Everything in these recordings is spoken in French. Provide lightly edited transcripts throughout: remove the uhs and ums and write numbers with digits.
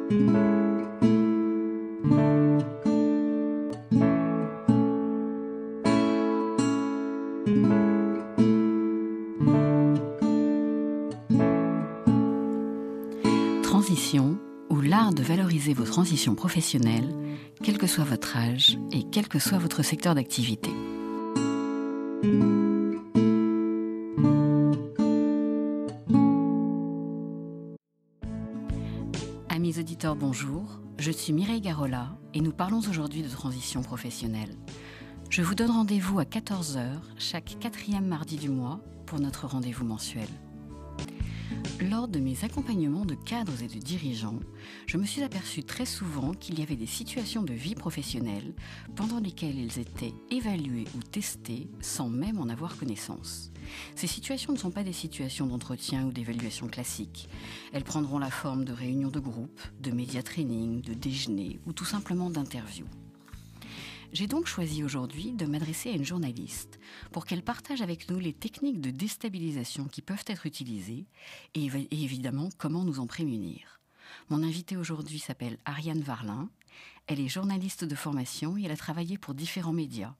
Transition, ou l'art de valoriser vos transitions professionnelles, quel que soit votre âge et quel que soit votre secteur d'activité. Amis auditeurs, bonjour. Je suis Mireille Garola et nous parlons aujourd'hui de transition professionnelle. Je vous donne rendez-vous à 14h chaque 4e mardi du mois pour notre rendez-vous mensuel. Lors de mes accompagnements de cadres et de dirigeants, je me suis aperçue très souvent qu'il y avait des situations de vie professionnelle pendant lesquelles ils étaient évalués ou testés sans même en avoir connaissance. Ces situations ne sont pas des situations d'entretien ou d'évaluation classiques. Elles prendront la forme de réunions de groupe, de média training, de déjeuners ou tout simplement d'interviews. J'ai donc choisi aujourd'hui de m'adresser à une journaliste pour qu'elle partage avec nous les techniques de déstabilisation qui peuvent être utilisées et évidemment comment nous en prémunir. Mon invitée aujourd'hui s'appelle Ariane Varlin. Elle est journaliste de formation et elle a travaillé pour différents médias,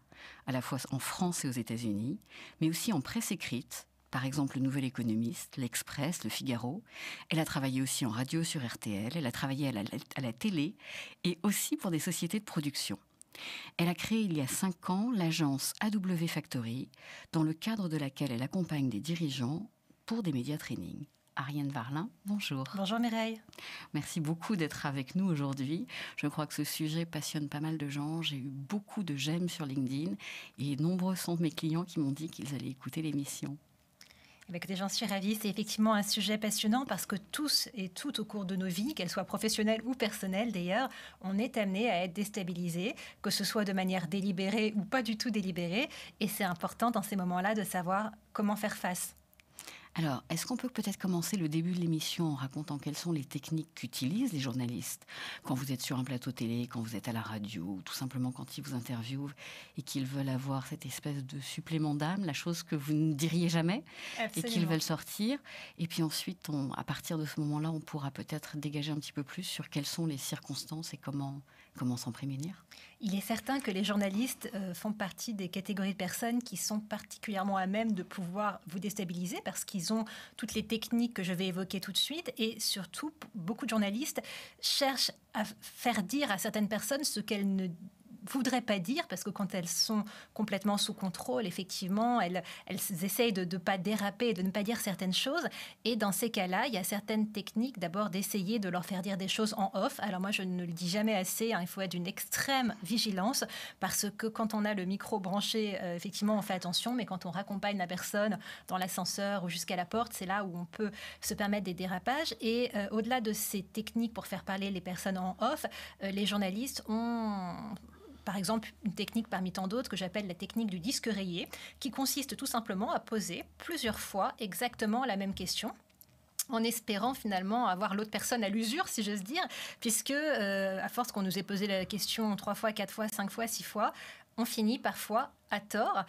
à la fois en France et aux États-Unis, mais aussi en presse écrite, par exemple le Nouvel Économiste, l'Express, le Figaro. Elle a travaillé aussi en radio sur RTL, elle a travaillé à la télé et aussi pour des sociétés de production. Elle a créé il y a 5 ans l'agence AW Factory, dans le cadre de laquelle elle accompagne des dirigeants pour des médias training. Ariane Varlin, bonjour. Bonjour Mireille. Merci beaucoup d'être avec nous aujourd'hui. Je crois que ce sujet passionne pas mal de gens. J'ai eu beaucoup de j'aime sur LinkedIn et nombreux sont mes clients qui m'ont dit qu'ils allaient écouter l'émission. Écoutez, j'en suis ravie. C'est effectivement un sujet passionnant parce que tous et toutes au cours de nos vies, qu'elles soient professionnelles ou personnelles d'ailleurs, on est amené à être déstabilisé, que ce soit de manière délibérée ou pas du tout délibérée. Et c'est important dans ces moments-là de savoir comment faire face. Alors, est-ce qu'on peut peut-être commencer le début de l'émission en racontant quelles sont les techniques qu'utilisent les journalistes quand vous êtes sur un plateau télé, quand vous êtes à la radio, ou tout simplement quand ils vous interviewent et qu'ils veulent avoir cette espèce de supplément d'âme, la chose que vous ne diriez jamais. Absolument. Et qu'ils veulent sortir. Et puis ensuite, à partir de ce moment-là, on pourra peut-être dégager un petit peu plus sur quelles sont les circonstances et comment s'en prémunir. Il est certain que les journalistes font partie des catégories de personnes qui sont particulièrement à même de pouvoir vous déstabiliser parce qu'ils ont toutes les techniques que je vais évoquer tout de suite et surtout, beaucoup de journalistes cherchent à faire dire à certaines personnes ce qu'elles ne voudraient pas dire parce que quand elles sont complètement sous contrôle, effectivement, elles essayent de ne pas déraper, de ne pas dire certaines choses. Et dans ces cas-là, il y a certaines techniques d'abord d'essayer de leur faire dire des choses en off. Alors moi, je ne le dis jamais assez, il faut être d'une extrême vigilance parce que quand on a le micro branché, effectivement, on fait attention, mais quand on raccompagne la personne dans l'ascenseur ou jusqu'à la porte, c'est là où on peut se permettre des dérapages. Et au-delà de ces techniques pour faire parler les personnes en off, les journalistes ont par exemple une technique parmi tant d'autres que j'appelle la technique du disque rayé, qui consiste tout simplement à poser plusieurs fois exactement la même question, en espérant finalement avoir l'autre personne à l'usure, si j'ose dire, puisque à force qu'on nous ait posé la question 3 fois, 4 fois, 5 fois, 6 fois, on finit parfois, à tort,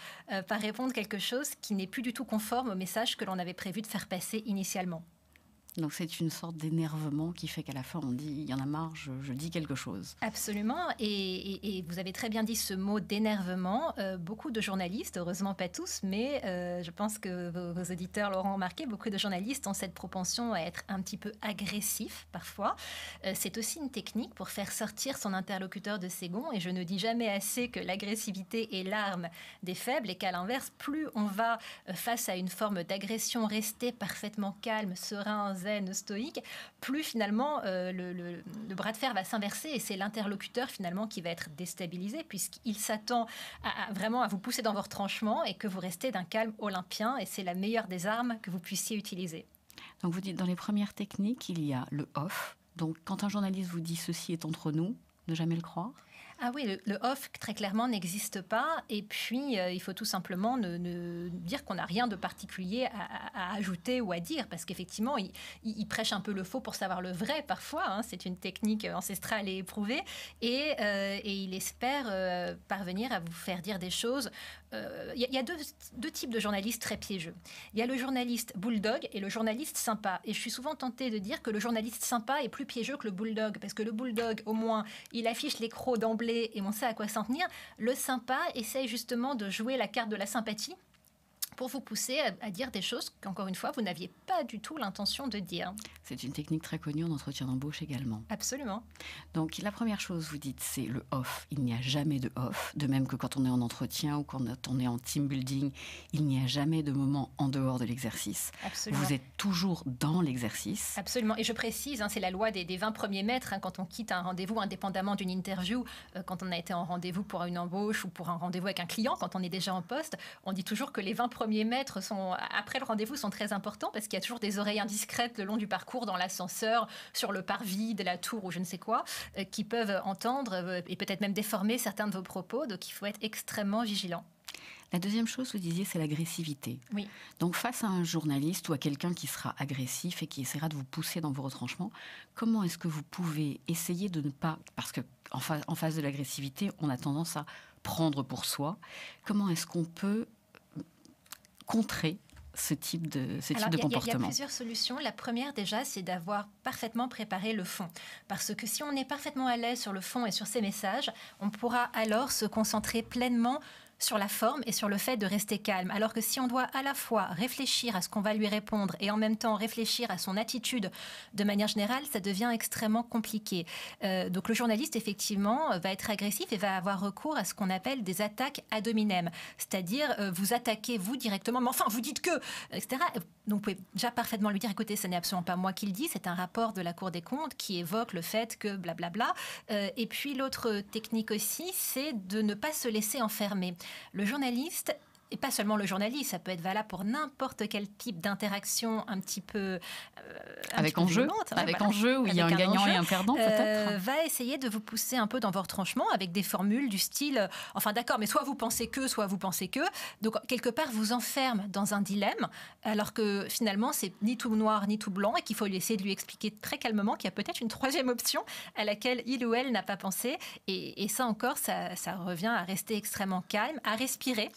par répondre quelque chose qui n'est plus du tout conforme au message que l'on avait prévu de faire passer initialement. Donc c'est une sorte d'énervement qui fait qu'à la fin on dit il y en a marre, je dis quelque chose. Absolument, et vous avez très bien dit ce mot d'énervement. Beaucoup de journalistes, heureusement pas tous, mais je pense que vos auditeurs l'auront remarqué, beaucoup de journalistes ont cette propension à être un petit peu agressifs parfois. C'est aussi une technique pour faire sortir son interlocuteur de ses gonds, et je ne dis jamais assez que l'agressivité est l'arme des faibles et qu'à l'inverse, plus on va face à une forme d'agression rester parfaitement calme, serein, zen, stoïque, plus finalement le bras de fer va s'inverser et c'est l'interlocuteur finalement qui va être déstabilisé puisqu'il s'attend vraiment à vous pousser dans vos retranchements et que vous restez d'un calme olympien et c'est la meilleure des armes que vous puissiez utiliser. Donc vous dites dans les premières techniques, il y a le off. Donc quand un journaliste vous dit ceci est entre nous, ne jamais le croire. Ah oui, le off, très clairement, n'existe pas. Et puis, il faut tout simplement ne dire qu'on n'a rien de particulier à ajouter ou à dire. Parce qu'effectivement, il prêche un peu le faux pour savoir le vrai, parfois. C'est une technique ancestrale et éprouvée. Et il espère parvenir à vous faire dire des choses y a deux types de journalistes très piégeux. Il y a le journaliste bulldog et le journaliste sympa. Et je suis souvent tentée de dire que le journaliste sympa est plus piégeux que le bulldog, parce que le bulldog, au moins, il affiche les crocs d'emblée et on sait à quoi s'en tenir. Le sympa essaye justement de jouer la carte de la sympathie pour vous pousser à dire des choses qu'encore une fois, vous n'aviez pas du tout l'intention de dire. C'est une technique très connue en entretien d'embauche également. Absolument. Donc la première chose, vous dites, c'est le off. Il n'y a jamais de off. De même que quand on est en entretien ou quand on est en team building, il n'y a jamais de moment en dehors de l'exercice. Absolument. Vous êtes toujours dans l'exercice. Absolument. Et je précise, c'est la loi des 20 premiers mètres. Quand on quitte un rendez-vous, indépendamment d'une interview, quand on a été en rendez-vous pour une embauche ou pour un rendez-vous avec un client, quand on est déjà en poste, on dit toujours que les 20 premiers mètres après le rendez-vous sont très importants parce qu'il y a toujours des oreilles indiscrètes le long du parcours, dans l'ascenseur, sur le parvis de la tour ou je ne sais quoi, qui peuvent entendre et peut-être même déformer certains de vos propos. Donc il faut être extrêmement vigilant. La deuxième chose, vous disiez, c'est l'agressivité. Oui. Donc face à un journaliste ou à quelqu'un qui sera agressif et qui essaiera de vous pousser dans vos retranchements, comment est-ce que vous pouvez essayer de ne pas... Parce qu'en face de l'agressivité, on a tendance à prendre pour soi. Comment est-ce qu'on peut contrer ce type de comportement? Il y a plusieurs solutions. La première, déjà, c'est d'avoir parfaitement préparé le fond. Parce que si on est parfaitement à l'aise sur le fond et sur ces messages, on pourra alors se concentrer pleinement sur la forme et sur le fait de rester calme. Alors que si on doit à la fois réfléchir à ce qu'on va lui répondre et en même temps réfléchir à son attitude de manière générale, ça devient extrêmement compliqué. Donc le journaliste, effectivement, va être agressif et va avoir recours à ce qu'on appelle des attaques ad hominem. C'est-à-dire, vous attaquez vous directement, mais enfin, vous dites que, etc. Donc vous pouvez déjà parfaitement lui dire, écoutez, ce n'est absolument pas moi qui le dis, c'est un rapport de la Cour des comptes qui évoque le fait que blablabla. Et puis l'autre technique aussi, c'est de ne pas se laisser enfermer. Le journaliste, et pas seulement le journaliste, ça peut être valable pour n'importe quel type d'interaction un petit peu avec enjeu, où il y a un gagnant et un perdant peut-être, va essayer de vous pousser un peu dans vos retranchements avec des formules du style enfin d'accord, mais soit vous pensez que, soit vous pensez que. Donc quelque part vous enferme dans un dilemme, alors que finalement c'est ni tout noir ni tout blanc et qu'il faut essayer de lui expliquer très calmement qu'il y a peut-être une troisième option à laquelle il ou elle n'a pas pensé. Et ça encore, ça revient à rester extrêmement calme, à respirer.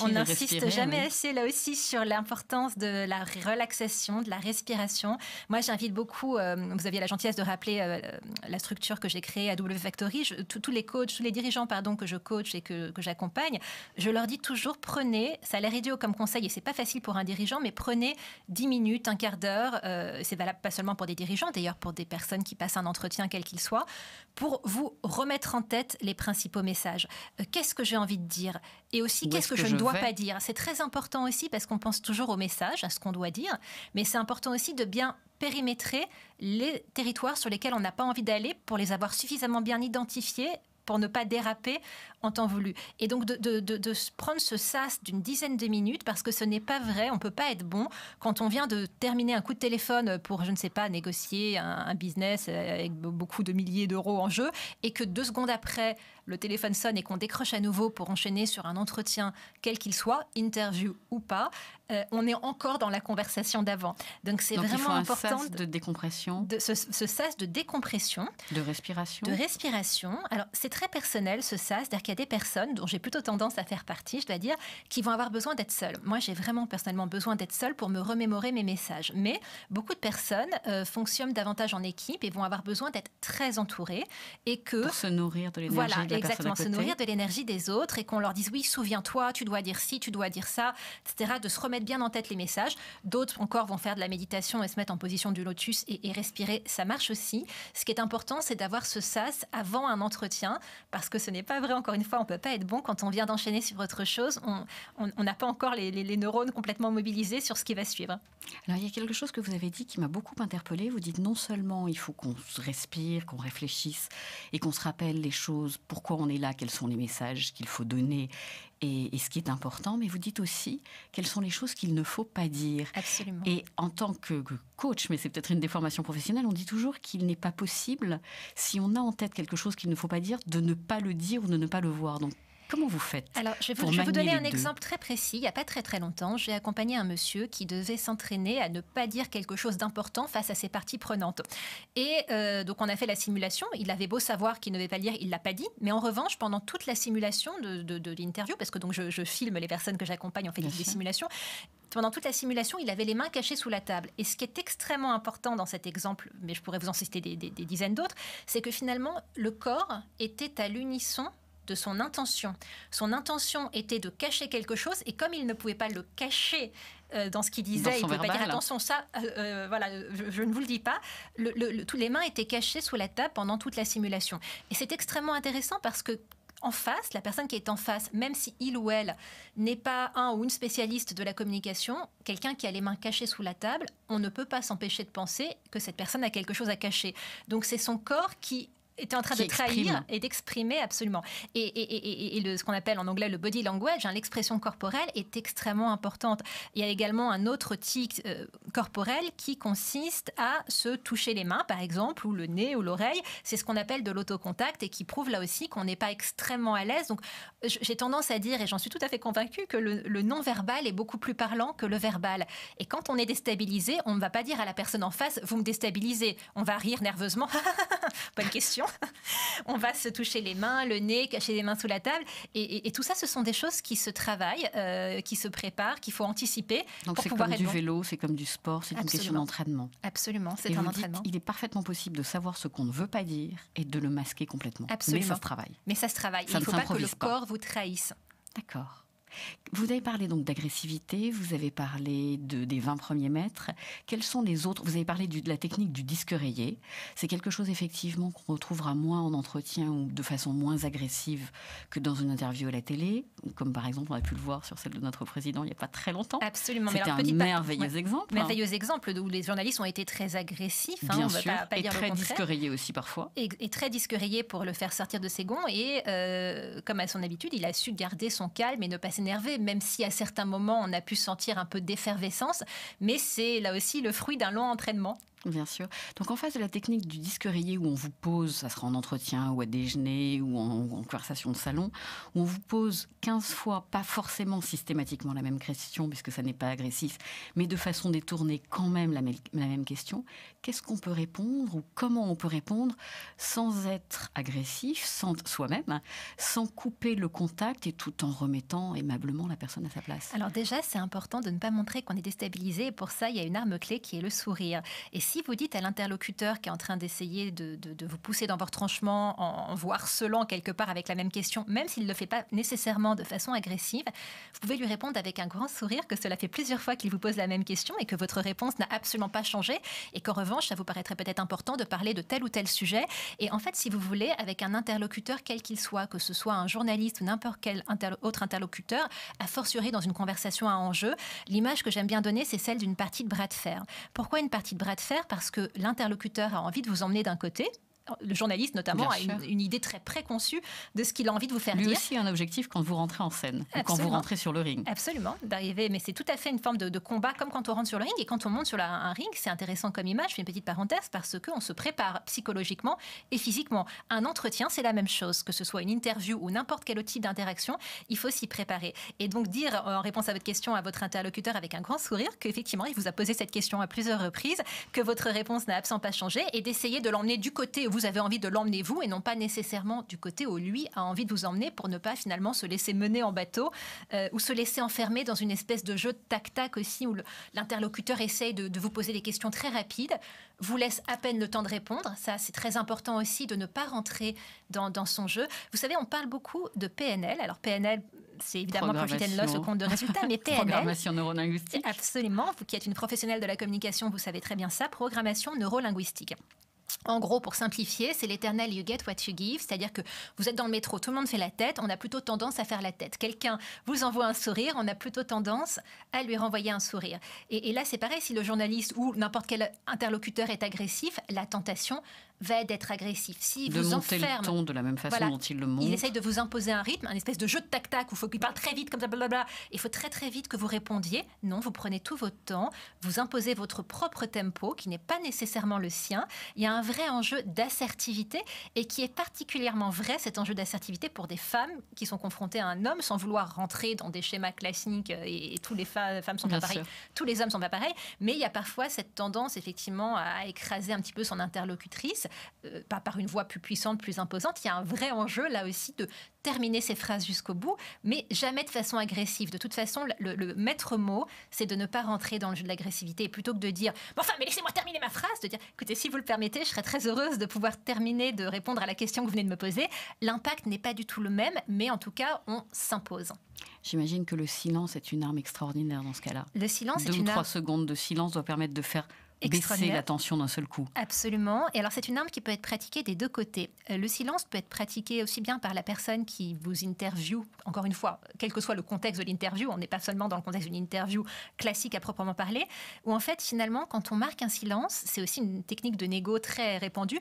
On n'insiste jamais assez là aussi sur l'importance de la relaxation, de la respiration. Moi, j'invite beaucoup, vous aviez la gentillesse de rappeler la structure que j'ai créée à W Factory. Tous les dirigeants que je coach et que j'accompagne, je leur dis toujours, prenez, ça a l'air idiot comme conseil et c'est pas facile pour un dirigeant, mais prenez 10 minutes, un quart d'heure, c'est valable pas seulement pour des dirigeants, d'ailleurs pour des personnes qui passent un entretien quel qu'il soit, pour vous remettre en tête les principaux messages. Qu'est-ce que j'ai envie de dire ? Et aussi, qu'est-ce que je ne dois pas dire ? C'est très important aussi parce qu'on pense toujours au message, à ce qu'on doit dire, mais c'est important aussi de bien périmétrer les territoires sur lesquels on n'a pas envie d'aller pour les avoir suffisamment bien identifiés pour ne pas déraper en temps voulu. Et donc de prendre ce sas d'une dizaine de minutes, parce que ce n'est pas vrai, on ne peut pas être bon quand on vient de terminer un coup de téléphone pour, je ne sais pas, négocier un business avec beaucoup de milliers d'euros en jeu, et que 2 secondes après, le téléphone sonne et qu'on décroche à nouveau pour enchaîner sur un entretien, quel qu'il soit, interview ou pas, on est encore dans la conversation d'avant. Donc c'est vraiment important. Un sas de décompression. Ce sas de décompression. De respiration. De respiration. Alors c'est très personnel ce sas, c'est-à-dire qu'il y a des personnes dont j'ai plutôt tendance à faire partie, je dois dire, qui vont avoir besoin d'être seules. Moi j'ai vraiment personnellement besoin d'être seule pour me remémorer mes messages. Mais beaucoup de personnes fonctionnent davantage en équipe et vont avoir besoin d'être très entourées et que... Pour se nourrir de l'énergie de la personne à côté. Exactement, se nourrir de l'énergie des autres et qu'on leur dise oui, souviens-toi, tu dois dire ci, tu dois dire ça, etc. De se remettre bien en tête les messages. D'autres encore vont faire de la méditation et se mettre en position du lotus et respirer. Ça marche aussi. Ce qui est important, c'est d'avoir ce sas avant un entretien parce que ce n'est pas vrai, encore une fois, on ne peut pas être bon quand on vient d'enchaîner sur autre chose. On n'a pas encore les neurones complètement mobilisés sur ce qui va suivre. Alors, il y a quelque chose que vous avez dit qui m'a beaucoup interpellée. Vous dites non seulement il faut qu'on se respire, qu'on réfléchisse et qu'on se rappelle les choses, pourquoi on est là, quels sont les messages qu'il faut donner et ce qui est important, mais vous dites aussi quelles sont les choses qu'il ne faut pas dire. Absolument. Et en tant que coach, mais c'est peut-être une déformation professionnelle, on dit toujours qu'il n'est pas possible, si on a en tête quelque chose qu'il ne faut pas dire, de ne pas le dire ou de ne pas le voir. Donc, Comment vous faites? Alors, je vais vous donner un exemple très précis. Il n'y a pas très longtemps, j'ai accompagné un monsieur qui devait s'entraîner à ne pas dire quelque chose d'important face à ses parties prenantes. Et donc, on a fait la simulation. Il avait beau savoir qu'il ne devait pas le dire, il ne l'a pas dit. Mais en revanche, pendant toute la simulation de l'interview, parce que donc, je filme les personnes que j'accompagne, on fait des simulations. Pendant toute la simulation, il avait les mains cachées sous la table. Et ce qui est extrêmement important dans cet exemple, mais je pourrais vous en citer des dizaines d'autres, c'est que finalement, le corps était à l'unisson de son intention. Son intention était de cacher quelque chose, et comme il ne pouvait pas le cacher dans ce qu'il disait, il ne pouvait pas dire attention, ça, voilà, je ne vous le dis pas. Tous les mains étaient cachées sous la table pendant toute la simulation. Et c'est extrêmement intéressant parce que en face, la personne qui est en face, même si il ou elle n'est pas un ou une spécialiste de la communication, quelqu'un qui a les mains cachées sous la table, on ne peut pas s'empêcher de penser que cette personne a quelque chose à cacher. Donc c'est son corps qui était en train de trahir et d'exprimer absolument. Et ce qu'on appelle en anglais le body language, l'expression corporelle est extrêmement importante. Il y a également un autre tic corporel qui consiste à se toucher les mains, par exemple, ou le nez ou l'oreille. C'est ce qu'on appelle de l'autocontact et qui prouve là aussi qu'on n'est pas extrêmement à l'aise. Donc, j'ai tendance à dire, et j'en suis tout à fait convaincue, que le non-verbal est beaucoup plus parlant que le verbal. Et quand on est déstabilisé, on ne va pas dire à la personne en face « vous me déstabilisez ». On va rire nerveusement. Bonne question. On va se toucher les mains, le nez, cacher les mains sous la table. Et tout ça, ce sont des choses qui se travaillent, qui se préparent, qu'il faut anticiper. Donc c'est comme du vélo, c'est comme du sport, c'est une question d'entraînement. Absolument, c'est un entraînement. Il est parfaitement possible de savoir ce qu'on ne veut pas dire et de le masquer complètement. Absolument. Mais ça se travaille. Mais ça se travaille. Il ne faut pas que le corps vous trahisse. D'accord. Vous avez parlé donc d'agressivité, vous avez parlé des 20 premiers mètres. Quels sont les autres? Vous avez parlé de la technique du disque rayé. C'est quelque chose effectivement qu'on retrouvera moins en entretien ou de façon moins agressive que dans une interview à la télé, comme par exemple on a pu le voir sur celle de notre président il n'y a pas très longtemps. Absolument. C'était un merveilleux exemple. Merveilleux exemple où les journalistes ont été très agressifs. Bien on sûr, va pas et dire très le contraire. disque rayé aussi parfois. Et très disque rayé pour le faire sortir de ses gonds. Et comme à son habitude, il a su garder son calme et ne pas s'énerver, même si à certains moments on a pu sentir un peu d'effervescence, mais c'est là aussi le fruit d'un long entraînement. Bien sûr. Donc en face de la technique du disque rayé où on vous pose, ça sera en entretien ou à déjeuner ou en conversation de salon, où on vous pose 15 fois, pas forcément systématiquement la même question puisque ça n'est pas agressif, mais de façon détournée quand même la même question, qu'est-ce qu'on peut répondre ou comment on peut répondre sans être agressif, sans soi-même, sans couper le contact et tout en remettant aimablement la personne à sa place? Alors déjà, c'est important de ne pas montrer qu'on est déstabilisé et pour ça, il y a une arme clé qui est le sourire. Et si vous dites à l'interlocuteur qui est en train d'essayer de vous pousser dans votre tranchement en vous harcelant quelque part avec la même question, même s'il ne le fait pas nécessairement de façon agressive, vous pouvez lui répondre avec un grand sourire que cela fait plusieurs fois qu'il vous pose la même question et que votre réponse n'a absolument pas changé et qu'en revanche, ça vous paraîtrait peut-être important de parler de tel ou tel sujet. Et en fait, si vous voulez, avec un interlocuteur quel qu'il soit, que ce soit un journaliste ou n'importe quel autre interlocuteur, a fortiori dans une conversation à enjeu, l'image que j'aime bien donner, c'est celle d'une partie de bras de fer. Pourquoi une partie de bras de fer? Parce que l'interlocuteur a envie de vous emmener d'un côté. Le journaliste, notamment, a une idée très préconçue de ce qu'il a envie de vous faire dire. Lui aussi a un objectif quand vous rentrez en scène, ou quand vous rentrez sur le ring. Absolument, d'arriver, mais c'est tout à fait une forme de combat, comme quand on rentre sur le ring. Et quand on monte sur un ring, c'est intéressant comme image, je fais une petite parenthèse, parce qu'on se prépare psychologiquement et physiquement. Un entretien, c'est la même chose, que ce soit une interview ou n'importe quel autre type d'interaction, il faut s'y préparer. Et donc dire, en réponse à votre question, à votre interlocuteur avec un grand sourire, qu'effectivement, il vous a posé cette question à plusieurs reprises, que votre réponse n'a absolument pas changé, et d'essayer de l'emmener du côté où vous avez envie de l'emmener vous et non pas nécessairement du côté où lui a envie de vous emmener pour ne pas finalement se laisser mener en bateau ou se laisser enfermer dans une espèce de jeu de tac-tac aussi où l'interlocuteur essaye de vous poser des questions très rapides, vous laisse à peine le temps de répondre. Ça, c'est très important aussi de ne pas rentrer dans son jeu. Vous savez, on parle beaucoup de PNL. Alors PNL, c'est évidemment Profit and Loss, le compte de résultats, mais PNL... Programmation neurolinguistique. Absolument. Vous qui êtes une professionnelle de la communication, vous savez très bien ça. Programmation neurolinguistique. En gros, pour simplifier, c'est l'éternel you get what you give, c'est-à-dire que vous êtes dans le métro, tout le monde fait la tête, on a plutôt tendance à faire la tête. Quelqu'un vous envoie un sourire, on a plutôt tendance à lui renvoyer un sourire. Et là, c'est pareil, si le journaliste ou n'importe quel interlocuteur est agressif, la tentation va d'être agressif. S'il de vous monter enferme, le ton de la même façon dont il le montre. Il essaye de vous imposer un rythme, un espèce de jeu de tac-tac où il faut qu'il parle très vite, comme ça, blablabla. Il faut très très vite que vous répondiez. Non, vous prenez tout votre temps, vous imposez votre propre tempo, qui n'est pas nécessairement le sien. Il y a un vrai enjeu d'assertivité et qui est particulièrement vrai, cet enjeu d'assertivité, pour des femmes qui sont confrontées à un homme, sans vouloir rentrer dans des schémas classiques, et tous les femmes sont pas pareilles, tous les hommes sont pas pareils, mais il y a parfois cette tendance effectivement à écraser un petit peu son interlocutrice, pas par une voix plus puissante, plus imposante. Il y a un vrai enjeu là aussi de terminer ses phrases jusqu'au bout, mais jamais de façon agressive. De toute façon, le maître mot, c'est de ne pas rentrer dans le jeu de l'agressivité. Et plutôt que de dire « Enfin, mais laissez-moi terminer ma phrase », de dire « Écoutez, si vous le permettez, je serais très heureuse de pouvoir terminer, de répondre à la question que vous venez de me poser. » L'impact n'est pas du tout le même, mais en tout cas, on s'impose. J'imagine que le silence est une arme extraordinaire dans ce cas-là. Le silence est une arme... 2 ou 3 secondes de silence doit permettre de faire baisser la tension d'un seul coup. Absolument. Et alors, c'est une arme qui peut être pratiquée des deux côtés. Le silence peut être pratiqué aussi bien par la personne qui vous interviewe. Encore une fois, quel que soit le contexte de l'interview, on n'est pas seulement dans le contexte d'une interview classique à proprement parler, où en fait, finalement, quand on marque un silence, c'est aussi une technique de négo très répandue,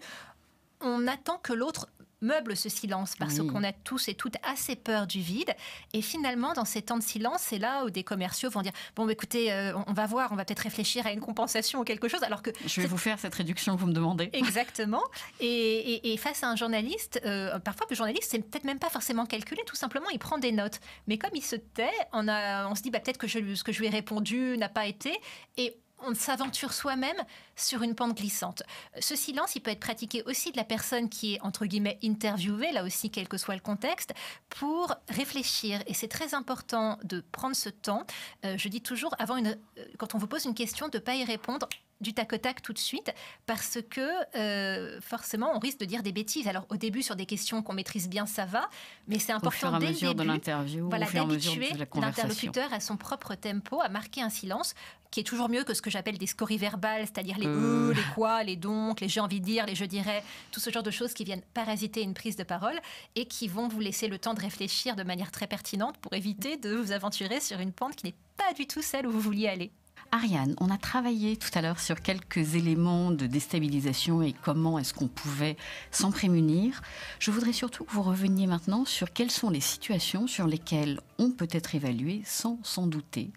on attend que l'autre meuble ce silence parce qu'on a tous et toutes assez peur du vide. Et finalement, dans ces temps de silence, c'est là où des commerciaux vont dire « Bon, écoutez, on va voir, on va peut-être réfléchir à une compensation ou quelque chose. » alors que je vais vous faire cette réduction que vous me demandez. Exactement. Et face à un journaliste, parfois le journaliste, c'est peut-être même pas forcément calculé, tout simplement, il prend des notes. Mais comme il se tait, on se dit peut-être que ce que je lui ai répondu n'a pas été. Et on s'aventure soi-même sur une pente glissante. Ce silence, il peut être pratiqué aussi de la personne qui est, entre guillemets, interviewée, là aussi, quel que soit le contexte, pour réfléchir. Et c'est très important de prendre ce temps. Je dis toujours, quand on vous pose une question, de ne pas y répondre du tac au tac tout de suite, parce que forcément, on risque de dire des bêtises. Alors, au début, sur des questions qu'on maîtrise bien, ça va, mais c'est important dès le début, de l'interview, d'habituer l'interlocuteur à son propre tempo, à marquer un silence, qui est toujours mieux que ce que j'appelle des scories verbales, c'est-à-dire les les quoi, les donc, les j'ai envie de dire, les je dirais, tout ce genre de choses qui viennent parasiter une prise de parole et qui vont vous laisser le temps de réfléchir de manière très pertinente pour éviter de vous aventurer sur une pente qui n'est pas du tout celle où vous vouliez aller. Ariane, on a travaillé tout à l'heure sur quelques éléments de déstabilisation et comment est-ce qu'on pouvait s'en prémunir. Je voudrais surtout que vous reveniez maintenant sur quelles sont les situations sur lesquelles on peut être évalué sans s'en douter,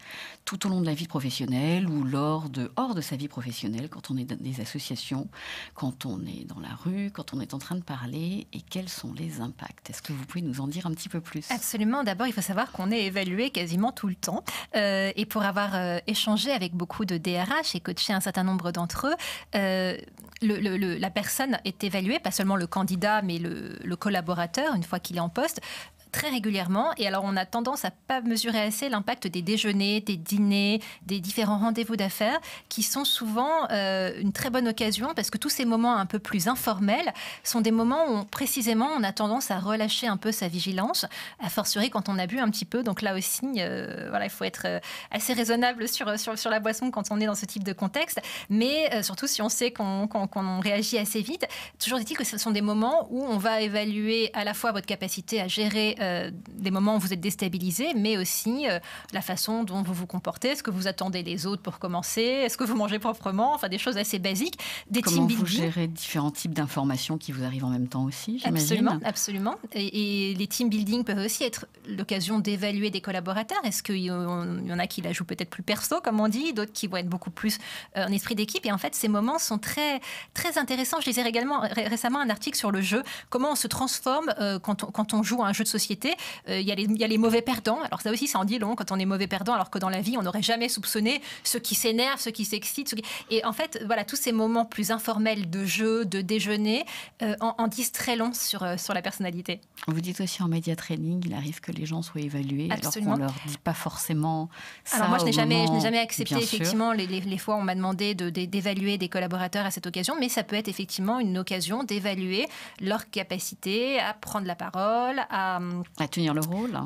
tout au long de la vie professionnelle ou hors de sa vie professionnelle, quand on est dans des associations, quand on est dans la rue, quand on est en train de parler, et quels sont les impacts? Est-ce que vous pouvez nous en dire un petit peu plus? Absolument. D'abord, il faut savoir qu'on est évalué quasiment tout le temps. Et pour avoir échangé avec beaucoup de DRH et coaché un certain nombre d'entre eux, la personne est évaluée, pas seulement le candidat, mais le collaborateur, une fois qu'il est en poste, très régulièrement. Et alors, on a tendance à pas mesurer assez l'impact des déjeuners, des dîners, des différents rendez-vous d'affaires qui sont souvent une très bonne occasion parce que tous ces moments un peu plus informels sont des moments où, précisément, on a tendance à relâcher un peu sa vigilance, a fortiori quand on a bu un petit peu. Donc là aussi, il faut être assez raisonnable sur la boisson quand on est dans ce type de contexte. Mais surtout, si on sait qu'on réagit assez vite, toujours dit-il que ce sont des moments où on va évaluer à la fois votre capacité à gérer des moments où vous êtes déstabilisé, mais aussi la façon dont vous vous comportez. Est-ce que vous attendez les autres pour commencer? Est-ce que vous mangez proprement? Enfin, des choses assez basiques. Comment vous gérez différents types d'informations qui vous arrivent en même temps aussi, j'imagine? Absolument. Et les team building peuvent aussi être l'occasion d'évaluer des collaborateurs. Est-ce qu'il y en a qui la jouent peut-être plus perso, comme on dit, d'autres qui vont être beaucoup plus en esprit d'équipe? Et en fait, ces moments sont très, très intéressants. Je lisais récemment un article sur le jeu, comment on se transforme quand on joue à un jeu de société. Il y a les mauvais perdants. Alors ça aussi, ça en dit long quand on est mauvais perdant, alors que dans la vie, on n'aurait jamais soupçonné ceux qui s'énervent, ceux qui s'excitent. Et en fait, voilà, tous ces moments plus informels de jeu, de déjeuner, en disent très long sur la personnalité. Vous dites aussi en média training, il arrive que les gens soient évalués. Absolument. Alors qu'on ne leur dit pas forcément ça. Alors moi, je n'ai jamais accepté, effectivement, les fois où on m'a demandé d'évaluer des collaborateurs à cette occasion, mais ça peut être effectivement une occasion d'évaluer leur capacité à prendre la parole, à tenir le rôle.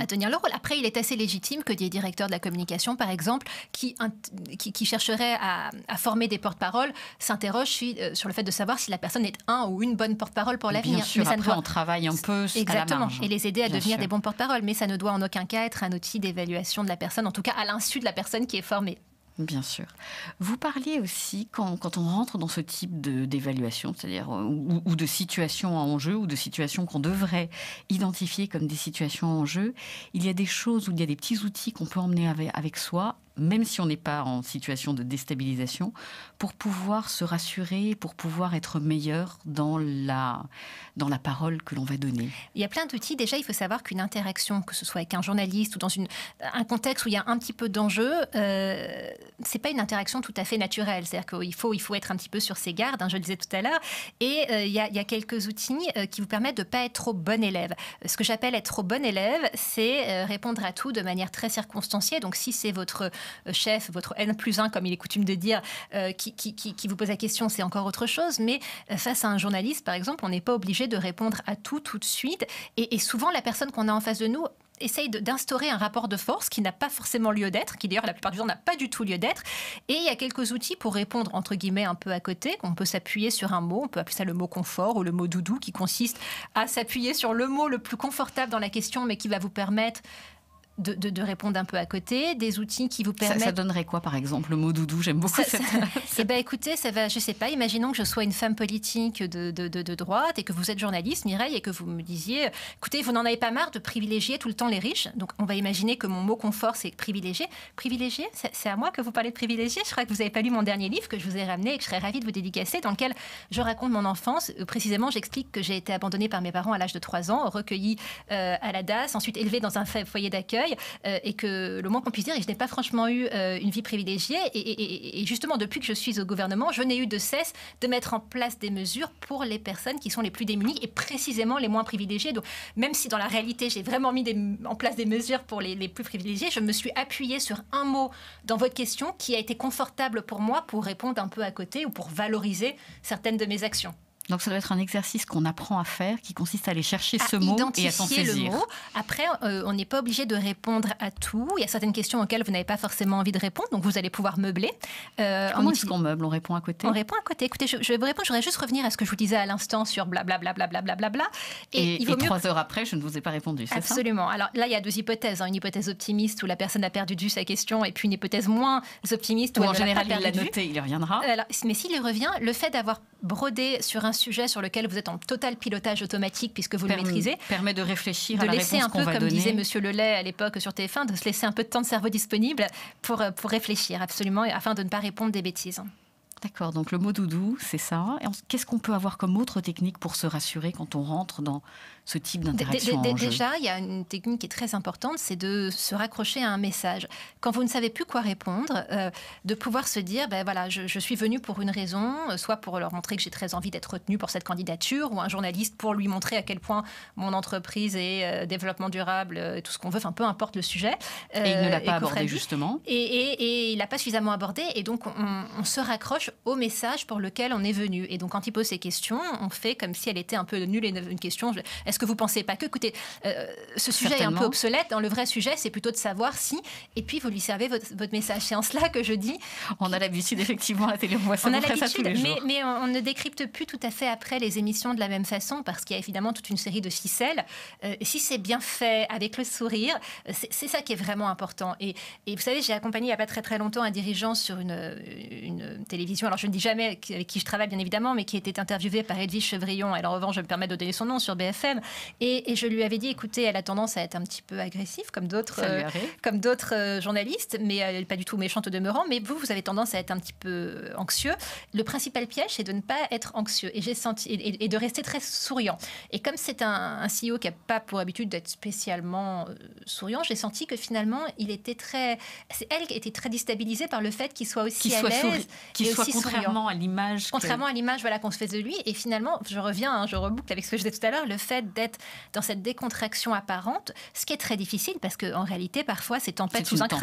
Après, il est assez légitime que des directeurs de la communication, par exemple, qui chercheraient à former des porte-paroles, s'interrogent sur le fait de savoir si la personne est un ou une bonne porte-parole pour l'avenir. Bien sûr, après, on travaille un peu à la marge. Et les aider à devenir des bons porte-paroles. Mais ça ne doit en aucun cas être un outil d'évaluation de la personne, en tout cas à l'insu de la personne qui est formée. Bien sûr. Vous parliez aussi, quand on rentre dans ce type d'évaluation, c'est-à-dire ou de situations en jeu, ou de situations qu'on devrait identifier comme des situations en jeu, il y a des choses, ou il y a des petits outils qu'on peut emmener avec soi, même si on n'est pas en situation de déstabilisation, pour pouvoir se rassurer, pour pouvoir être meilleur dans la parole que l'on va donner. Il y a plein d'outils. Déjà, il faut savoir qu'une interaction, que ce soit avec un journaliste ou dans un contexte où il y a un petit peu d'enjeu, c'est pas une interaction tout à fait naturelle. C'est-à-dire qu'il faut être un petit peu sur ses gardes, je le disais tout à l'heure. Et il y a quelques outils qui vous permettent de ne pas être trop bon élève. Ce que j'appelle être trop bon élève, c'est répondre à tout de manière très circonstanciée. Donc, si c'est votre chef, votre N+1, comme il est coutume de dire, qui vous pose la question, c'est encore autre chose. Mais face à un journaliste, par exemple, on n'est pas obligé de répondre à tout de suite. Et souvent, la personne qu'on a en face de nous essaye d'instaurer un rapport de force qui n'a pas forcément lieu d'être, qui d'ailleurs la plupart du temps n'a pas du tout lieu d'être. Et il y a quelques outils pour répondre entre guillemets un peu à côté. On peut s'appuyer sur un mot, on peut appeler ça le mot confort ou le mot doudou, qui consiste à s'appuyer sur le mot le plus confortable dans la question, mais qui va vous permettre de répondre un peu à côté, des outils qui vous permettent... Ça donnerait quoi, par exemple, le mot doudou? J'aime beaucoup Eh bien, écoutez, ça va, je sais pas, imaginons que je sois une femme politique de droite et que vous êtes journaliste, Mireille, et que vous me disiez, écoutez, vous n'en avez pas marre de privilégier tout le temps les riches. Donc, on va imaginer que mon mot confort, c'est privilégier. Privilégier, c'est à moi que vous parlez de privilégier. Je crois que vous n'avez pas lu mon dernier livre que je vous ai ramené et que je serais ravie de vous dédicacer, dans lequel je raconte mon enfance. Précisément, j'explique que j'ai été abandonnée par mes parents à l'âge de 3 ans, recueillie à la DAS, ensuite élevée dans un foyer d'accueil. Et que le moins qu'on puisse dire, et je n'ai pas franchement eu une vie privilégiée. Et justement, depuis que je suis au gouvernement, je n'ai eu de cesse de mettre en place des mesures pour les personnes qui sont les plus démunies et précisément les moins privilégiées. Donc, même si dans la réalité, j'ai vraiment mis en place des mesures pour les plus privilégiés, je me suis appuyée sur un mot dans votre question qui a été confortable pour moi pour répondre un peu à côté ou pour valoriser certaines de mes actions. Donc ça doit être un exercice qu'on apprend à faire, qui consiste à aller chercher ce mot et à s'en saisir. Le mot. Après, on n'est pas obligé de répondre à tout. Il y a certaines questions auxquelles vous n'avez pas forcément envie de répondre, donc vous allez pouvoir meubler. Comment est-ce qu'on meuble? On répond à côté? On répond à côté. Écoutez, je vais vous répondre, je voudrais juste revenir à ce que je vous disais à l'instant sur blablabla. Et 3 heures après, je ne vous ai pas répondu, c'est ça? Absolument. Alors là, il y a 2 hypothèses. Une hypothèse optimiste où la personne a perdu de vue sa question, et puis une hypothèse moins optimiste où en général, il l'a noté, il y reviendra. Mais s'il y revient, le fait d'avoir brodé sur un sujet sur lequel vous êtes en total pilotage automatique puisque vous le maîtrisez, permet de réfléchir à la réponse qu'on va donner. De laisser un peu, comme disait Monsieur Lelay à l'époque sur TF1, de se laisser un peu de temps de cerveau disponible pour réfléchir, absolument, afin de ne pas répondre des bêtises. D'accord, donc le mot doudou, c'est ça. Qu'est-ce qu'on peut avoir comme autre technique pour se rassurer quand on rentre dans ce type d'interaction en jeu? Déjà, il y a une technique qui est très importante, c'est de se raccrocher à un message. Quand vous ne savez plus quoi répondre, de pouvoir se dire, voilà, je suis venue pour une raison, soit pour leur montrer que j'ai très envie d'être retenue pour cette candidature, ou un journaliste pour lui montrer à quel point mon entreprise est développement durable, tout ce qu'on veut, enfin peu importe le sujet. Et il ne l'a pas abordé, justement. Et il l'a pas suffisamment abordé, et donc on se raccroche au message pour lequel on est venu. Et donc, quand il pose ces questions, on fait comme si elle était un peu nulle et une question. Est-ce que vous ne pensez pas que, écoutez, ce sujet est un peu obsolète. Dans le vrai sujet, c'est plutôt de savoir si, et puis vous lui servez votre message. C'est en cela que je dis... On a l'habitude, effectivement, à la télé, on voit ça, tous les jours. Mais on ne décrypte plus tout à fait après les émissions de la même façon, parce qu'il y a évidemment toute une série de ficelles. Si c'est bien fait, avec le sourire, c'est ça qui est vraiment important. Et vous savez, j'ai accompagné il n'y a pas très très longtemps un dirigeant sur une télévision. Alors, je ne dis jamais avec qui je travaille, bien évidemment, mais qui était interviewée par Edwige Chevrillon. Et en revanche, je me permets de donner son nom sur BFM. Et je lui avais dit, écoutez, elle a tendance à être un petit peu agressive, comme d'autres journalistes, mais elle n'est pas du tout méchante au demeurant. Mais vous avez tendance à être un petit peu anxieux. Le principal piège, c'est de ne pas être anxieux. Et j'ai senti et de rester très souriant. Et comme c'est un CEO qui n'a pas pour habitude d'être spécialement souriant, j'ai senti que finalement, elle était très déstabilisée par le fait qu'il soit aussi à l'aise. Contrairement à l'image qu'on se fait de lui. Et finalement, je reboucle avec ce que je disais tout à l'heure, le fait d'être dans cette décontraction apparente, ce qui est très difficile parce qu'en réalité, parfois, c'est tempête sous un crâne.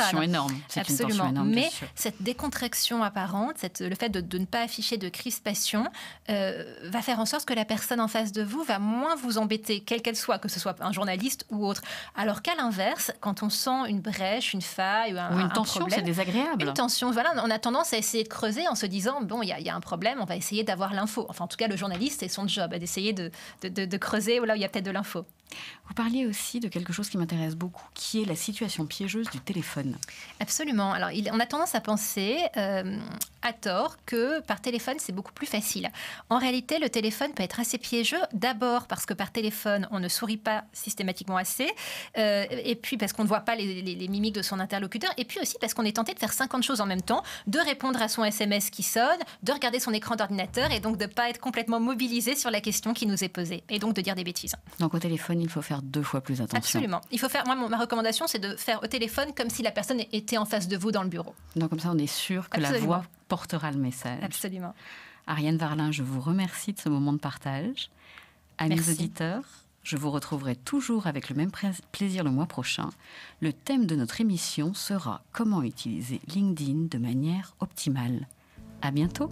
C'est une tension énorme. Mais cette décontraction apparente, le fait de ne pas afficher de crispation, va faire en sorte que la personne en face de vous va moins vous embêter, quelle qu'elle soit, que ce soit un journaliste ou autre. Alors qu'à l'inverse, quand on sent une brèche, une faille ou une tension, c'est désagréable. Une tension, voilà, on a tendance à essayer de creuser en se disant disant, bon, il y a un problème, on va essayer d'avoir l'info. Enfin, en tout cas, le journaliste, c'est son job, d'essayer de creuser là où il y a peut-être de l'info. Vous parliez aussi de quelque chose qui m'intéresse beaucoup, qui est la situation piégeuse du téléphone. Absolument. Alors, on a tendance à penser, à tort, que par téléphone, c'est beaucoup plus facile. En réalité, le téléphone peut être assez piégeux. D'abord parce que par téléphone, on ne sourit pas systématiquement assez. Et puis parce qu'on ne voit pas les mimiques de son interlocuteur. Et puis aussi parce qu'on est tenté de faire 50 choses en même temps, de répondre à son SMS qui sonne, de regarder son écran d'ordinateur et donc de ne pas être complètement mobilisé sur la question qui nous est posée. Et donc de dire des bêtises. Donc au téléphone, il faut faire 2 fois plus attention. Absolument. Il faut faire, ma recommandation, c'est de faire au téléphone comme si la personne était en face de vous dans le bureau. Donc comme ça, on est sûr que la voix portera le message. Absolument. Ariane Varlin, je vous remercie de ce moment de partage. À mes auditeurs, je vous retrouverai toujours avec le même plaisir le mois prochain. Le thème de notre émission sera « Comment utiliser LinkedIn de manière optimale ». À bientôt.